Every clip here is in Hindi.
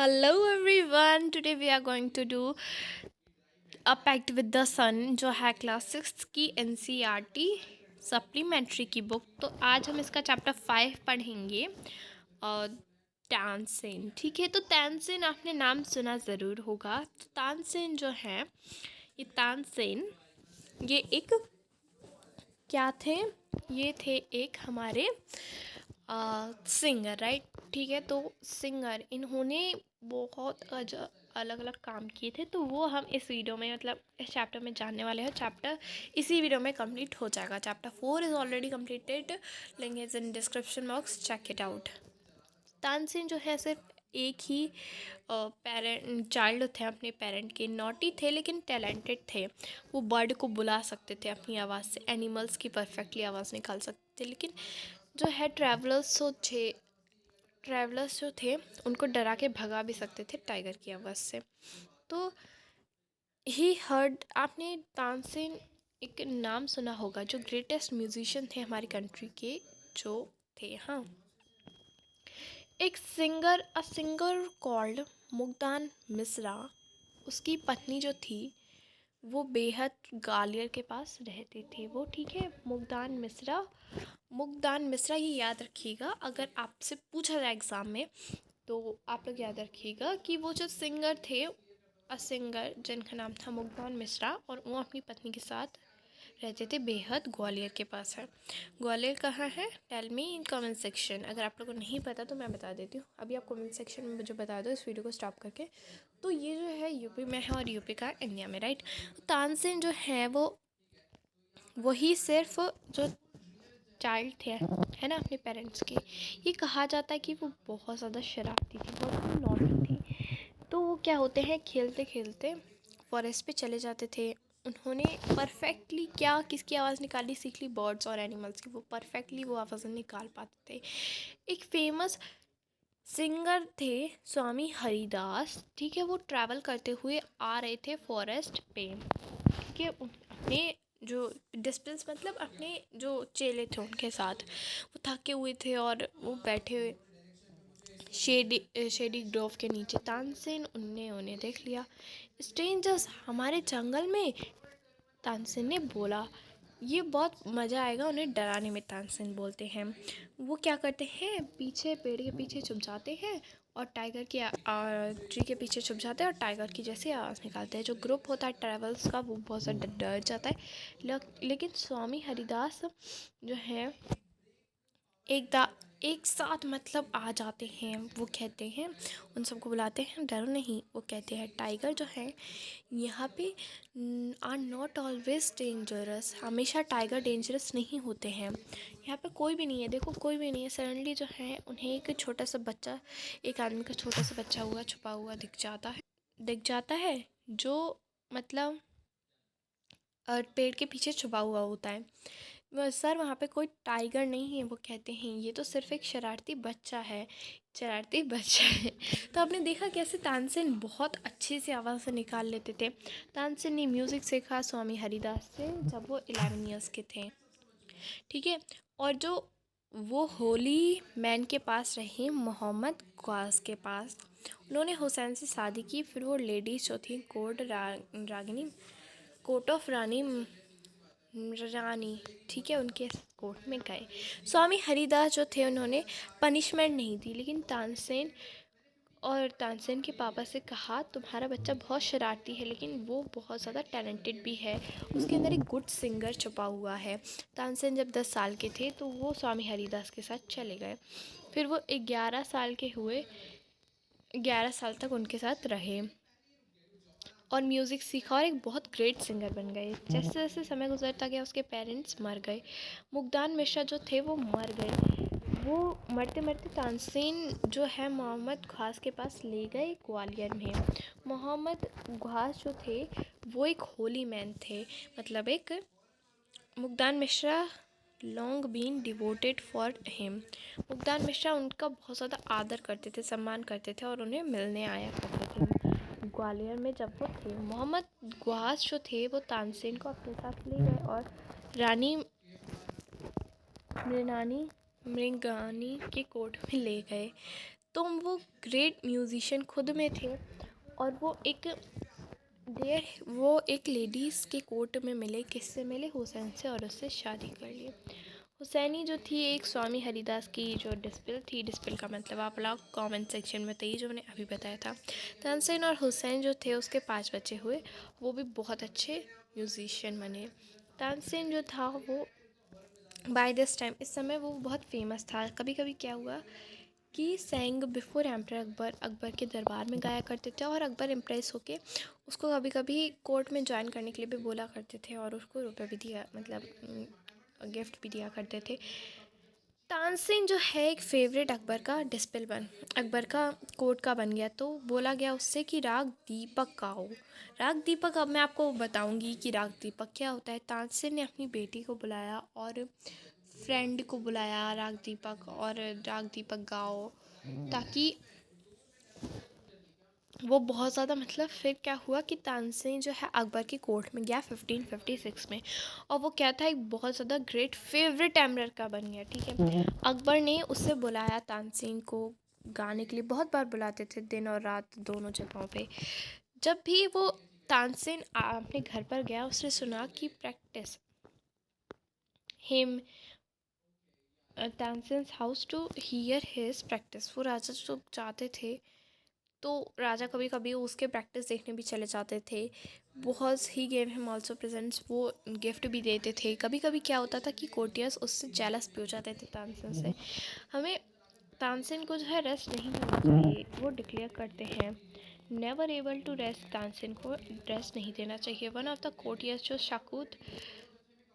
Hello everyone. Today we are going to do A Pact with the Sun जो है क्लास 6 की NCERT सप्लीमेंट्री की बुक। तो आज हम इसका चैप्टर 5 पढ़ेंगे और तानसेन। ठीक है, तो तानसेन आपने नाम सुना ज़रूर होगा। तो तानसेन जो है ये तानसेन ये एक क्या थे, ये थे एक हमारे सिंगर, राइट। ठीक है, तो सिंगर इन्होंने बहुत अलग अलग काम किए थे। तो वो हम इस वीडियो में मतलब इस चैप्टर में जानने वाले हैं। चैप्टर इसी वीडियो में कंप्लीट हो जाएगा। Chapter 4 is already completed, link is in description box, check it out. Tansen जो है सिर्फ एक ही पेरेंट चाइल्ड थे अपने पेरेंट के। नॉटी थे लेकिन टैलेंटेड थे। वो बर्ड को बुला सकते थे अपनी आवाज़ से, एनिमल्स की परफेक्टली आवाज़ निकाल सकते थे। लेकिन जो है ट्रैवलर्स जो थे उनको डरा के भगा भी सकते थे टाइगर की आवाज़ से। तो ही हर्ड, आपने तानसेन एक नाम सुना होगा जो ग्रेटेस्ट म्यूजिशियन थे हमारी कंट्री के जो थे। हाँ, एक सिंगर कॉल्ड मुग्धान मिश्रा, उसकी पत्नी जो थी वो बेहद ग्वालियर के पास रहती थी वो। ठीक है, मुग्धान मिश्रा ये याद रखिएगा, अगर आपसे पूछा जाए एग्ज़ाम में तो आप लोग याद रखिएगा कि वो जो सिंगर थे, सिंगर जिनका नाम था मुग्धान मिश्रा, और वो अपनी पत्नी के साथ रहते थे बेहद ग्वालियर के पास है। ग्वालियर कहाँ है, tell me in comment section. अगर आप लोगों को नहीं पता तो मैं बता देती हूँ, अभी आप कमेंट सेक्शन में मुझे बता दो इस वीडियो को स्टॉप करके। तो ये जो है यूपी में है और यूपी का इंडिया में, राइट। तानसेन जो है वो वही सिर्फ जो चाइल्ड थे है ना अपने पेरेंट्स के। ये कहा जाता है कि वो बहुत ज़्यादा शरारती थी, बहुत नॉटी थी। तो वो क्या होते हैं, खेलते खेलते फॉरेस्ट पे चले जाते थे। उन्होंने परफेक्टली क्या किसकी आवाज़ निकालनी सीख ली, बर्ड्स और एनिमल्स की। वो परफेक्टली वो आवाज़ निकाल पाते थे। एक फेमस सिंगर थे स्वामी हरिदास। ठीक है, वो ट्रैवल करते हुए आ रहे थे फॉरेस्ट पे। ठीक है, अपने जो डिस्टेंस मतलब अपने जो चेले थे उनके साथ वो थके हुए थे और वो बैठे हुए शेडी ग्रोव के नीचे। तानसेन उनने उन्हें देख लिया। स्ट्रेंजर्स हमारे जंगल में, तानसेन ने बोला। ये बहुत मज़ा आएगा उन्हें डराने में, तानसेन बोलते हैं। वो क्या करते हैं, पीछे पेड़ के पीछे छुप जाते हैं और टाइगर की ट्री के पीछे छुप जाते हैं और टाइगर की जैसे आवाज़ निकालते हैं। जो ग्रुप होता है ट्रैवल्स का वो बहुत ज़्यादा डर जाता है। लेकिन स्वामी हरिदास जो है एक साथ मतलब आ जाते हैं। वो कहते हैं, उन सबको बुलाते हैं, डरो नहीं। वो कहते हैं टाइगर जो है यहाँ पे आर नॉट ऑलवेज डेंजरस, हमेशा टाइगर डेंजरस नहीं होते हैं। यहाँ पे कोई भी नहीं है, देखो कोई भी नहीं है। सडनली जो है उन्हें एक छोटा सा बच्चा, एक आदमी का छोटा सा बच्चा हुआ छुपा हुआ दिख जाता है जो मतलब पेड़ के पीछे छुपा हुआ होता है। सर वहाँ पे कोई टाइगर नहीं है। वो कहते हैं ये तो सिर्फ एक शरारती बच्चा है। तो आपने देखा कैसे तानसेन बहुत अच्छे से आवाज़ से निकाल लेते थे। तानसेन ने म्यूज़िक सीखा स्वामी हरिदास से जब वो 11 ईयर्स के थे। ठीक है, और जो वो होली मैन के पास रहे, मोहम्मद ख्वास के पास, उन्होंने हुसैन से शादी की। फिर वो लेडीज़ जो थी कोर्ट ऑफ रानी, ठीक है, उनके कोर्ट में गए। स्वामी हरिदास जो थे उन्होंने पनिशमेंट नहीं दी, लेकिन तानसेन के पापा से कहा तुम्हारा बच्चा बहुत शरारती है लेकिन वो बहुत ज़्यादा टैलेंटेड भी है, उसके अंदर एक गुड सिंगर छुपा हुआ है। तानसेन जब 10 साल के थे तो वो स्वामी हरिदास के साथ चले गए। फिर वो 11 साल के हुए, 11 साल तक उनके साथ रहे और म्यूज़िक सीखा और एक बहुत ग्रेट सिंगर बन गए। जैसे जैसे समय गुजरता गया उसके पेरेंट्स मर गए। मुग्धान मिश्रा जो थे वो मर गए। वो मरते मरते तानसेन जो है मोहम्मद ख्वास के पास ले गए ग्वालियर में। मोहम्मद ख्वास जो थे वो एक होली मैन थे, मतलब एक Mugdhan Mishra long been devoted for him. Mugdhan Mishra उनका बहुत ज़्यादा आदर करते थे, सम्मान करते थे और उन्हें मिलने आया करते थे ग्वालियर में जब वो थे। मोहम्मद ख्वास जो थे वो तानसेन को अपने साथ ले गए और रानी मृणानी मृगानी के कोर्ट में ले गए। तो वो ग्रेट म्यूजिशियन खुद में थे और वो एक लेडीज़ के कोर्ट में मिले, किससे मिले, हुसैन से, और उससे शादी कर लिए। हुसैनी जो थी एक स्वामी हरिदास की जो डिस्पिल थी, डिस्पिल का मतलब आप लोग कमेंट सेक्शन में बताइए, जो मैंने अभी बताया था। तानसेन और हुसैन जो थे उसके 5 बच्चे हुए, वो भी बहुत अच्छे म्यूजिशियन बने। तानसेन जो था वो बाय दिस टाइम, इस समय वो बहुत फेमस था। कभी कभी क्या हुआ कि सेंग बिफोर एम्पर अकबर, अकबर के दरबार में गाया करते थे और अकबर इम्प्रेस होके उसको कभी कभी कोर्ट में ज्वाइन करने के लिए भी बोला करते थे और उसको रुपए भी दिया, मतलब गिफ्ट भी दिया करते थे। तानसेन जो है एक फेवरेट अकबर का डिस्पिल बन, अकबर का कोर्ट का बन गया। तो बोला गया उससे कि राग दीपक गाओ। राग दीपक, अब मैं आपको बताऊंगी कि राग दीपक क्या होता है। तानसेन ने अपनी बेटी को बुलाया और फ्रेंड को बुलाया राग दीपक, और राग दीपक गाओ, ताकि वो बहुत ज़्यादा, मतलब फिर क्या हुआ कि तानसेन जो है अकबर के कोर्ट में गया 1556 में, और वो क्या था, एक बहुत ज़्यादा ग्रेट फेवरेट एम्परर का बन गया। ठीक है, अकबर ने उससे बुलाया तानसेन को गाने के लिए, बहुत बार बुलाते थे, दिन और रात दोनों जगहों पे। जब भी वो तानसेन अपने घर पर गया, उसने सुना कि practice him Tansen's house to hear his practice. वो राजा जो चाहते थे, तो राजा कभी कभी उसके प्रैक्टिस देखने भी चले जाते थे। बहुत he gave him also presents, वो गिफ्ट भी देते थे। कभी कभी क्या होता था कि कोर्टियर्स उससे जेलस भी हो जाते थे तानसेन से। हमें तानसेन को जो है रेस्ट नहीं करना चाहिए, वो डिक्लेयर करते हैं never able to rest, Tansen को रेस्ट नहीं देना चाहिए। वन ऑफ द कोर्टियर्स जो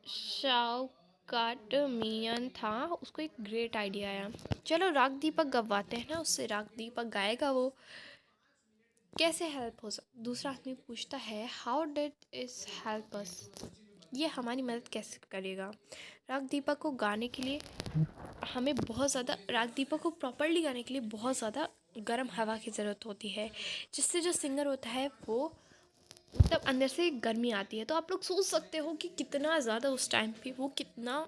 शाउकाट मियान था, उसको एक ग्रेट आइडिया आया, चलो राग दीपक गवाते हैं ना उससे, राग दीपक गाएगा वो, कैसे हेल्प हो सकता। दूसरा आदमी पूछता है हाउ डिड इस हेल्प अस, ये हमारी मदद कैसे करेगा। राग दीपक को गाने के लिए हमें बहुत ज़्यादा, राग दीपक को प्रॉपरली गाने के लिए बहुत ज़्यादा गर्म हवा की ज़रूरत होती है, जिससे जो सिंगर होता है वो तब अंदर से गर्मी आती है। तो आप लोग सोच सकते हो कि कितना ज़्यादा उस टाइम पे वो कितना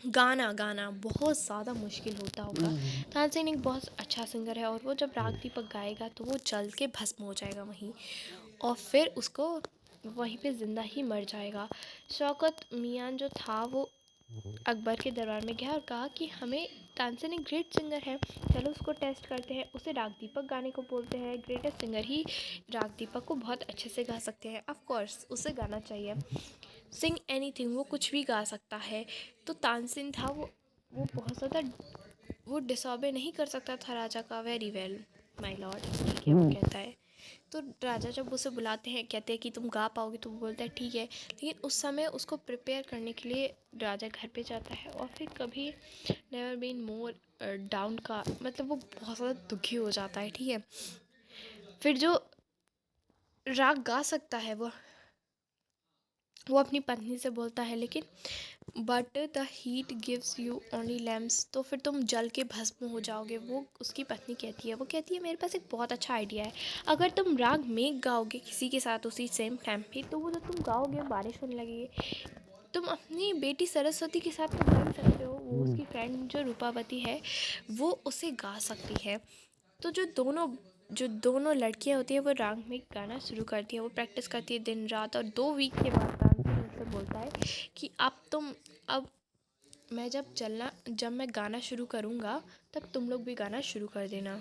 गाना गाना बहुत ज़्यादा मुश्किल होता होगा। तानसेन एक बहुत अच्छा सिंगर है, और वो जब राग दीपक गाएगा तो वो जल के भस्म हो जाएगा वहीं, और फिर उसको वहीं पे ज़िंदा ही मर जाएगा। शौकत मियान जो था वो अकबर के दरबार में गया और कहा कि हमें, तानसेन एक ग्रेट सिंगर है, चलो उसको टेस्ट करते हैं, उसे राग दीपक गाने को बोलते हैं। ग्रेटेस्ट सिंगर ही राग दीपक को बहुत अच्छे से गा सकते हैं, ऑफ कोर्स उसे गाना चाहिए। सिंग एनीथिंग, वो कुछ भी गा सकता है। तो तानसेन था वो बहुत ज़्यादा, वो डिसऑबे नहीं कर सकता था राजा का। वेरी वेल माय लॉर्ड, ठीक है, वो कहता है। तो राजा जब उसे बुलाते हैं, कहते हैं कि तुम गा पाओगे, तो वो बोलता है ठीक है। लेकिन उस समय उसको प्रिपेयर करने के लिए राजा घर पे जाता है, और फिर कभी नेवर बीन मोर डाउन का मतलब वो बहुत ज़्यादा दुखी हो जाता है। ठीक है, फिर जो राग गा सकता है वो अपनी पत्नी से बोलता है, लेकिन but the heat gives you only lamps, तो फिर तुम जल के भस्म हो जाओगे। वो उसकी पत्नी कहती है, वो कहती है मेरे पास एक बहुत अच्छा आइडिया है, अगर तुम राग मेघ गाओगे किसी के साथ उसी सेम टाइम पे, तो वो जब तुम गाओगे बारिश होने लगेगी। तुम अपनी बेटी सरस्वती के साथ तो गा ही सकते हो, वो उसकी फ्रेंड जो रूपावती है वो उसे गा सकती है। तो जो दोनों लड़कियां होती है वो राग में गाना शुरू करती है, वो प्रैक्टिस करती है दिन रात, और 2 वीक के बाद तानसेन उनसे बोलता है कि अब मैं जब मैं गाना शुरू करूँगा तब तुम लोग भी गाना शुरू कर देना।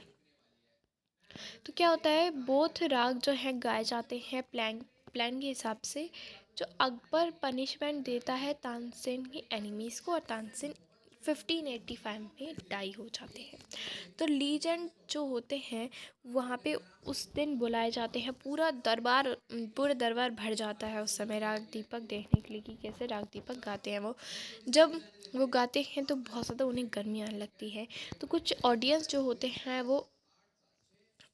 तो क्या होता है, बोथ राग जो है गाए जाते हैं प्लान के हिसाब से। जो अकबर पनिशमेंट देता है तानसेन की एनिमीज़ को, और तानसेन 1585 में डाई हो जाते हैं। तो लीजेंड जो होते हैं वहाँ पे उस दिन बुलाए जाते हैं, पूरा दरबार भर जाता है उस समय राग दीपक देखने के लिए कि कैसे राग दीपक गाते हैं वो। जब वो गाते हैं तो बहुत ज़्यादा उन्हें गर्मी आने लगती है, तो कुछ ऑडियंस जो होते हैं वो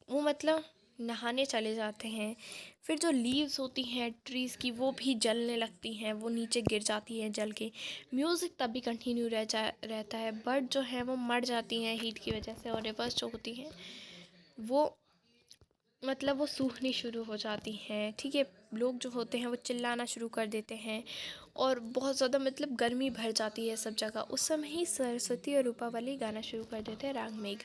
मतलब नहाने चले जाते हैं। फिर जो लीव्स होती हैं ट्रीज़ की वो भी जलने लगती हैं, वो नीचे गिर जाती हैं जल के। म्यूज़िक तब भी कंटिन्यू रहता है। बर्ड जो है वो मर जाती हैं हीट की वजह से, और रिवर्स जो होती हैं वो मतलब वो सूखनी शुरू हो जाती हैं, ठीक है। लोग जो होते हैं वो चिल्लाना शुरू कर देते हैं और बहुत ज़्यादा मतलब गर्मी भर जाती है सब जगह। उस समय ही सरस्वती और रूपावली गाना शुरू कर देते हैं राग मेघ।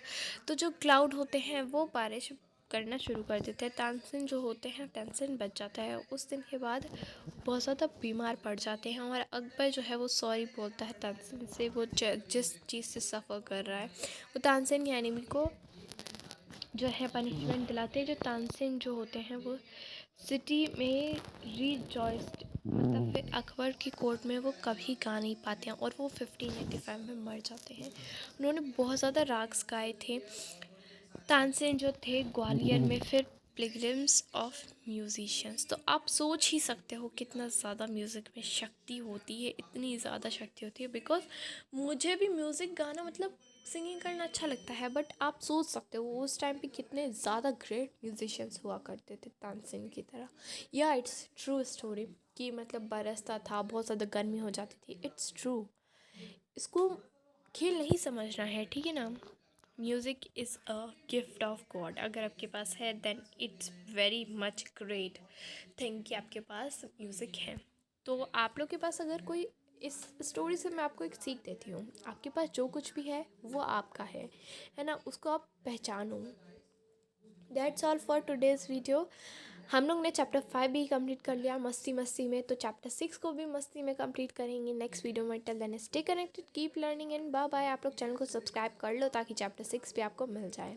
तो जो क्लाउड होते हैं वो बारिश करना शुरू कर देते हैं। तानसेन जो होते हैं टेंशन बच जाता है। उस दिन के बाद बहुत ज़्यादा बीमार पड़ जाते हैं और अकबर जो है वो सॉरी बोलता है तानसेन से। वो जिस चीज़ से सफ़र कर रहा है वो तानसेन के एनिमी को जो है पनिशमेंट दिलाते हैं। जो तानसेन जो होते हैं वो सिटी में रिजॉइस्ड मतलब फिर अकबर की कोर्ट में वो कभी गा नहीं पाते हैं और वो 1585 में मर जाते हैं। उन्होंने बहुत ज़्यादा राग्स गाए थे। तानसेन जो थे ग्वालियर में फिर पिलग्रिम्स ऑफ म्यूजिशियंस। तो आप सोच ही सकते हो कितना ज़्यादा म्यूज़िक में शक्ति होती है, इतनी ज़्यादा शक्ति होती है। बिकॉज मुझे भी म्यूज़िक गाना मतलब सिंगिंग करना अच्छा लगता है, बट आप सोच सकते हो उस टाइम पे कितने ज़्यादा ग्रेट म्यूजिशियंस हुआ करते थे तानसेन की तरह। या इट्स ट्रू स्टोरी कि मतलब बरसता था, बहुत ज़्यादा गर्मी हो जाती थी। इट्स ट्रू, इसको खेल नहीं समझना है, ठीक है ना। Music is a gift of God. अगर आपके पास है then it's very much great thing कि आपके पास म्यूज़िक है। तो आप लोग के पास अगर कोई, इस स्टोरी से मैं आपको एक सीख देती हूँ, आपके पास जो कुछ भी है वो आपका है ना, उसको आप पहचानो। That's all for today's video. हम लोग ने चैप्टर 5 भी कंप्लीट कर लिया मस्ती मस्ती में, तो चैप्टर 6 को भी मस्ती में कंप्लीट करेंगे नेक्स्ट वीडियो में। Till then stay connected, keep learning and bye bye. आप लोग चैनल को सब्सक्राइब कर लो ताकि चैप्टर 6 भी आपको मिल जाए।